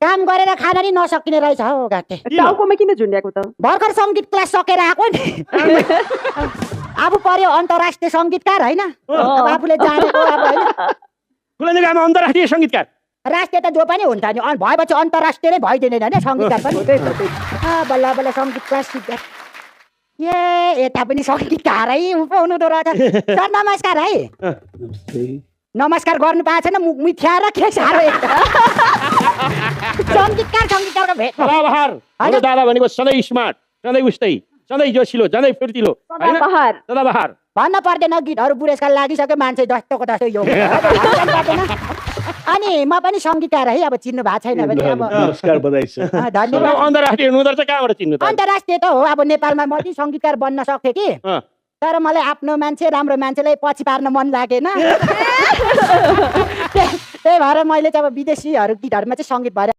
काम गरेर खान नि नसकिने रहेछ हौ गाते। टाउकोमा किन झुन्ड्याएको त? भर्खर सङ्गीत क्लास सकेर आएको नि। अब पर्यो अन्तर्राष्ट्रिय सङ्गीतकार होइन, अब आफूले जानेको अब होइन। ठुलो निकायमा अन्तर्राष्ट्रिय सङ्गीतकार राष्ट्रिय त जो पनि हुन्छ नि, भएपछि अन्तर्राष्ट्रिय नै भइदिँदैन होइन सङ्गीतकार पनि। बल्ल बल्ल सङ्गीत क्लास सिक्दा यता पनि सङ्गीतकारै पाउनु त रहेछ। सर नमस्कार है। नमस्कार गर्नु पाएको छैन, मुख मिथ्याएर के साह्रो सङ्गीतकारको भेट। दादा भनेको सधैँ स्मार्ट, सधैँ उस्तै, सधैँ जोसिलो, सधैँ फुर्तिलो, सदाबहार। भन्न पर्दैन, गीतहरू पुरस्कार लागिसक्यो मान्छे जस्तोको तस्तै यो। अनि म पनि सङ्गीतकार है, अब चिन्नु भएको छैन भने अब नमस्कार बधाई छ। धन्यवाद। अन्तर्राष्ट्रिय हुनु चाहिँ कहाँबाट चिन्नु त? अन्तर्राष्ट्रिय त हो, अब नेपालमा म पनि सङ्गीतकार बन्न सक्थेँ कि, तर मलाई आफ्नो मान्छे राम्रो मान्छेलाई पछि पार्न मन लागेन। त्यही भएर मैले चाहिँ अब विदेशीहरू गीतहरूमा चाहिँ सङ्गीत भएर